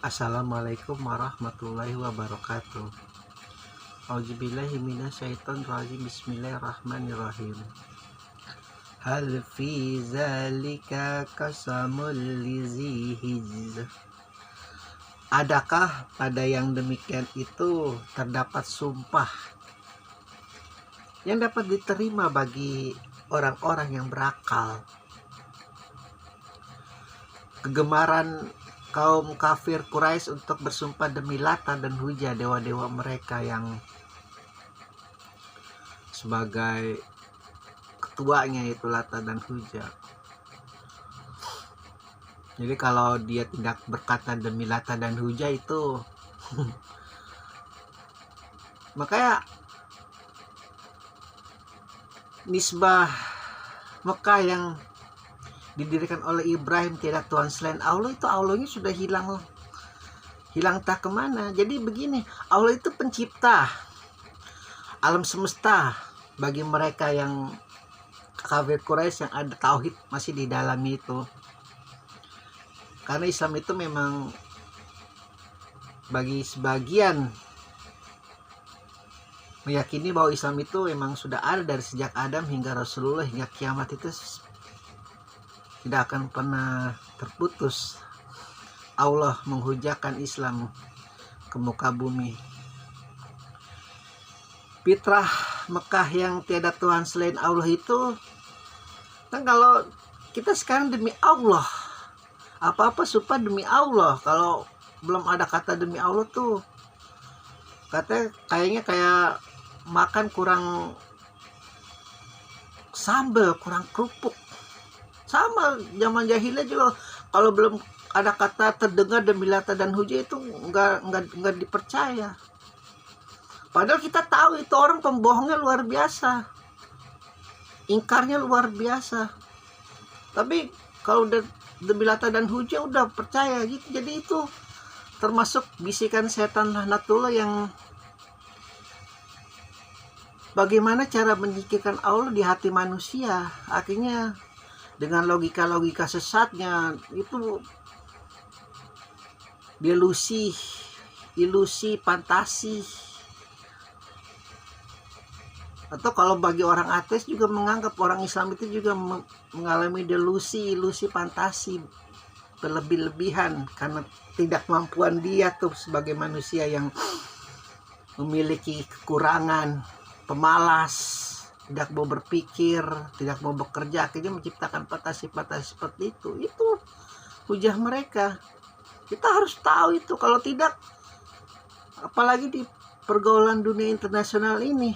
Assalamualaikum warahmatullahi wabarakatuh. Auzubillahi minasyaitonirrajim. Bismillahirrahmanirrahim. Hal fi zalika qasamul lizi hijz. Adakah pada yang demikian itu terdapat sumpah yang dapat diterima bagi orang-orang yang berakal? Kegemaran kaum kafir Quraisy untuk bersumpah demi Lata dan Hujah, dewa-dewa mereka yang sebagai ketuanya itu Lata dan Hujah. Jadi kalau dia tidak berkata demi Lata dan Hujah itu makanya nisbah Mekah yang didirikan oleh Ibrahim, tidak Tuhan selain Allah, itu Allahnya sudah hilang tak kemana. Jadi begini, Allah itu pencipta alam semesta bagi mereka yang kafir Quraisy yang ada tauhid masih di dalam itu. Karena Islam itu memang bagi sebagian meyakini bahwa Islam itu memang sudah ada dari sejak Adam hingga Rasulullah hingga kiamat, itu tidak akan pernah terputus. Allah menghujahkan Islam ke muka bumi. Fitrah Mekah yang tiada Tuhan selain Allah itu kan, kalau kita sekarang demi Allah, apa-apa sumpah demi Allah. Kalau belum ada kata demi Allah tuh katanya kayaknya kayak makan kurang sambal, kurang kerupuk. Sama zaman jahiliyah juga, kalau belum ada kata terdengar demi Lata dan Hujah itu nggak dipercaya. Padahal kita tahu itu orang pembohongnya luar biasa, ingkarnya luar biasa. Tapi kalau udah demi Lata dan Hujah udah percaya gitu. Jadi itu termasuk bisikan setan laknatullah yang bagaimana cara menyingkirkan Allah di hati manusia. Akhirnya dengan logika-logika sesatnya itu, ilusi, fantasi. Atau kalau bagi orang ateis juga menganggap orang Islam itu juga mengalami delusi, fantasi berlebih-lebihan karena tidak kemampuan dia tuh sebagai manusia yang memiliki kekurangan, pemalas, tidak mau berpikir, tidak mau bekerja, akhirnya menciptakan fantasi-fantasi seperti itu. Itu hujah mereka. Kita harus tahu itu. Kalau tidak, apalagi di pergaulan dunia internasional ini,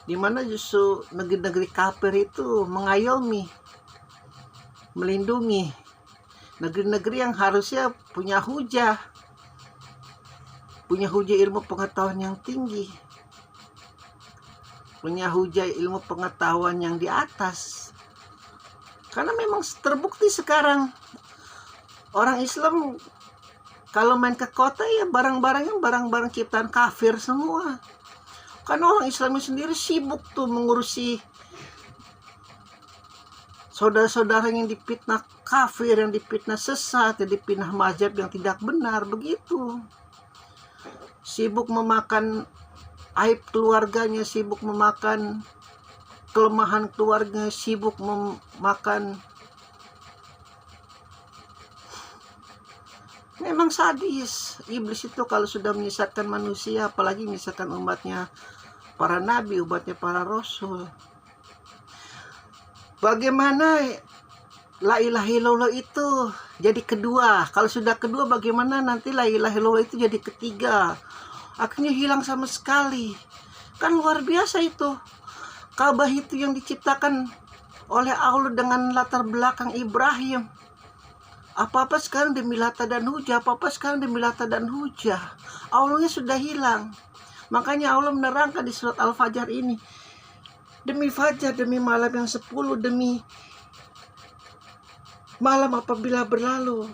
di mana justru negeri-negeri kafir itu mengayomi, melindungi negeri-negeri yang harusnya punya hujah ilmu pengetahuan yang tinggi, punya hujah ilmu pengetahuan yang di atas. Karena memang terbukti sekarang orang Islam kalau main ke kota ya barang-barangnya barang-barang ciptaan kafir semua. Karena orang Islam sendiri sibuk tuh mengurusi saudara-saudara yang dipitnah kafir, yang dipitnah sesat, yang dipitnah mazhab yang tidak benar, begitu. Sibuk memakan aib keluarganya, sibuk memakan kelemahan keluarganya, sibuk memakan. Memang sadis iblis itu kalau sudah menyesatkan manusia, apalagi menyesatkan umatnya para nabi, umatnya para rasul. Bagaimana la ilaha illallah itu jadi kedua? Kalau sudah kedua, bagaimana nanti la ilaha illallah itu jadi ketiga? Akhirnya hilang sama sekali. Kan luar biasa itu. Ka'bah itu yang diciptakan oleh Allah dengan latar belakang Ibrahim. Apa-apa sekarang demi Lata dan Hujah, apa-apa sekarang demi Lata dan Hujah. Allahnya sudah hilang. Makanya Allah menerangkan di surat Al-Fajr ini, demi fajar, demi malam yang 10, demi malam apabila berlalu.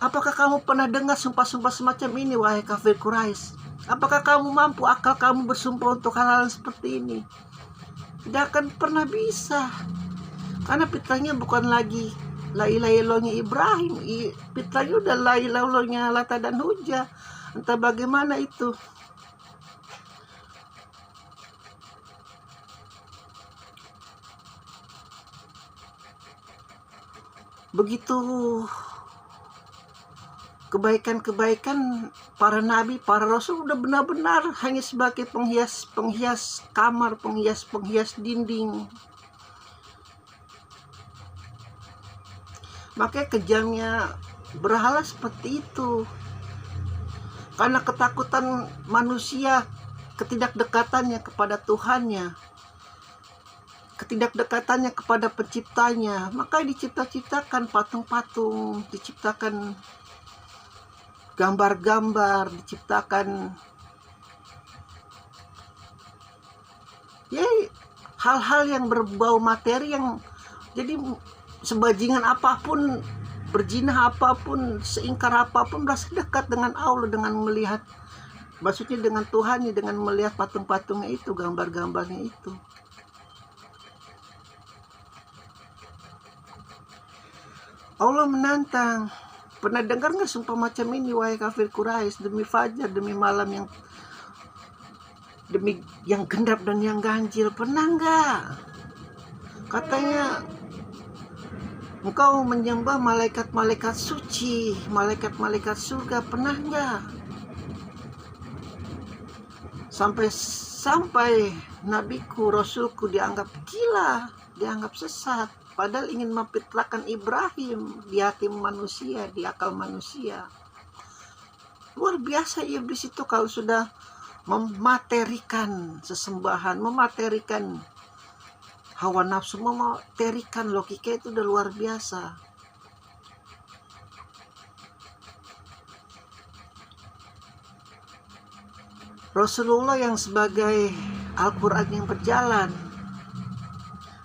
Apakah kamu pernah dengar sumpah-sumpah semacam ini, wahai kafir Quraisy? Apakah kamu mampu, akal kamu bersumpah untuk hal-hal seperti ini? Tidak akan pernah bisa. Karena fitrahnya bukan lagi la ilaha illallahnya Ibrahim, fitrahnya udah la ilaha illallahnya Lata dan Hujah. Entah bagaimana itu. Begitu kebaikan-kebaikan para nabi, para rasul udah benar-benar hanya sebagai penghias kamar, penghias dinding. Makanya kejamnya berhala seperti itu. Karena ketakutan manusia, ketidakdekatannya kepada Tuhannya, ketidakdekatannya kepada penciptanya, maka diciptakan patung-patung, diciptakan gambar-gambar, diciptakan ya hal-hal yang berbau materi, yang jadi sebajingan apapun, berjinah apapun, seingkar apapun, merasa dekat dengan Allah, dengan melihat, maksudnya dengan Tuhannya, dengan melihat patung-patungnya itu, gambar-gambarnya itu. Allah menantang. Pernah dengar nggak sumpah macam ini, wahai kafir Quraisy, demi fajar, demi malam yang genap dan yang ganjil? Pernah nggak? Katanya engkau menyembah malaikat-malaikat suci, malaikat-malaikat surga. Pernah nggak? Sampai nabiku, rasulku dianggap gila, dianggap sesat, padahal ingin memfitrahkan Ibrahim di hati manusia, di akal manusia. Luar biasa iblis itu kalau sudah mematerikan sesembahan, mematerikan hawa nafsu, mematerikan logika, itu udah luar biasa. Rasulullah yang sebagai Al-Quran yang berjalan,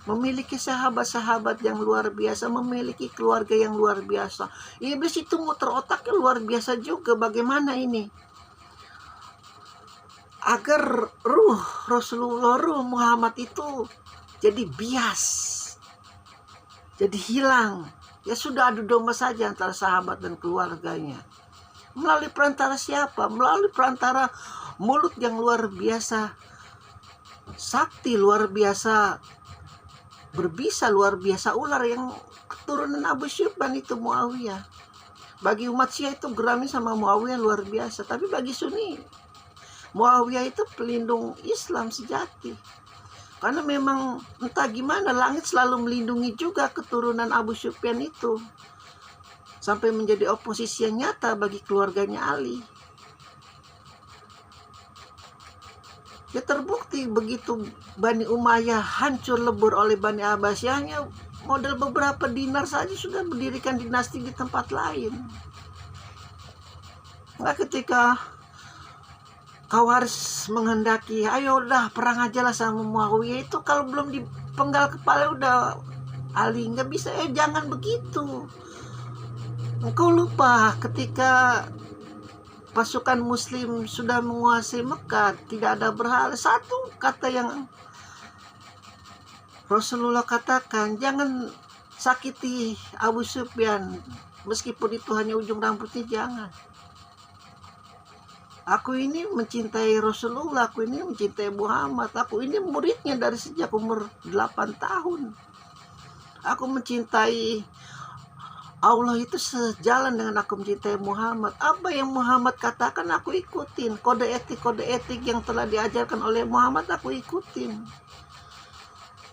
memiliki sahabat-sahabat yang luar biasa, memiliki keluarga yang luar biasa. Iblis itu muter otaknya luar biasa juga. Bagaimana ini agar ruh Rasulullah, ruh Muhammad itu jadi bias, jadi hilang. Ya sudah, adu domba saja antara sahabat dan keluarganya. Melalui perantara siapa? Melalui perantara mulut yang luar biasa sakti, luar biasa berbisa, luar biasa ular, yang keturunan Abu Sufyan itu, Muawiyah. Bagi umat Syiah itu Geramin sama Muawiyah luar biasa, tapi bagi Sunni Muawiyah itu pelindung Islam sejati. Karena memang entah gimana langit selalu melindungi juga keturunan Abu Sufyan itu, sampai menjadi oposisi yang nyata bagi keluarganya Ali. Ya terbukti begitu Bani Umayyah hancur lebur oleh Bani Abbasiyahnya, modal beberapa dinar saja sudah mendirikan dinasti di tempat lain. Nah, ketika Khawarij menghendaki, ayo udah perang aja lah sama Muawiyah, itu kalau belum dipenggal kepala udah Ali, nggak bisa. Jangan begitu. Engkau lupa ketika pasukan muslim sudah menguasai Mekah, tidak ada berhala. Satu kata yang Rasulullah katakan, jangan sakiti Abu Sufyan, meskipun itu hanya ujung rambutnya, jangan. Aku ini mencintai Rasulullah, aku ini mencintai Muhammad, aku ini muridnya dari sejak umur 8 tahun. Aku mencintai Allah itu sejalan dengan aku mencintai Muhammad. Apa yang Muhammad katakan aku ikutin. Kode etik yang telah diajarkan oleh Muhammad aku ikutin.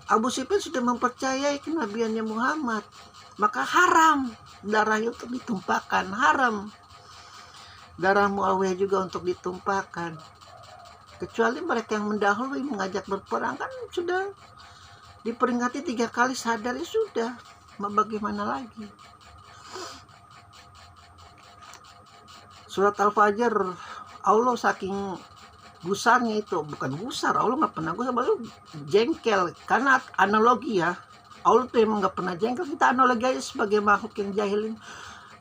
Abu Sufyan sudah mempercayai kenabiannya Muhammad, maka haram darahnya untuk ditumpahkan, haram darah Muawiyah juga untuk ditumpahkan. Kecuali mereka yang mendahului mengajak berperang, kan sudah diperingati 3 kali, sadar ya sudah, mau bagaimana lagi. Surat Al-Fajr, Allah saking gusarnya itu, bukan gusar, Allah nggak pernah gusar, baru jengkel. Karena analogi ya, Allah tuh emang nggak pernah jengkel. Kita analogi aja sebagai makhluk yang jahilin.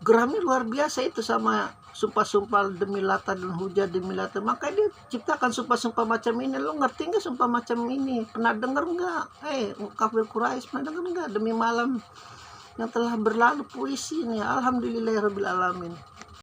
Geramnya luar biasa itu sama sumpah-sumpah demi Lata dan Hujah, demi Lata. Makanya dia ciptakan sumpah-sumpah macam ini. Lo ngerti nggak sumpah macam ini? Pernah dengar nggak? Kafir Quraisy, pernah dengar nggak? Demi malam yang telah berlalu puisi ini. Alhamdulillahirabbil alamin.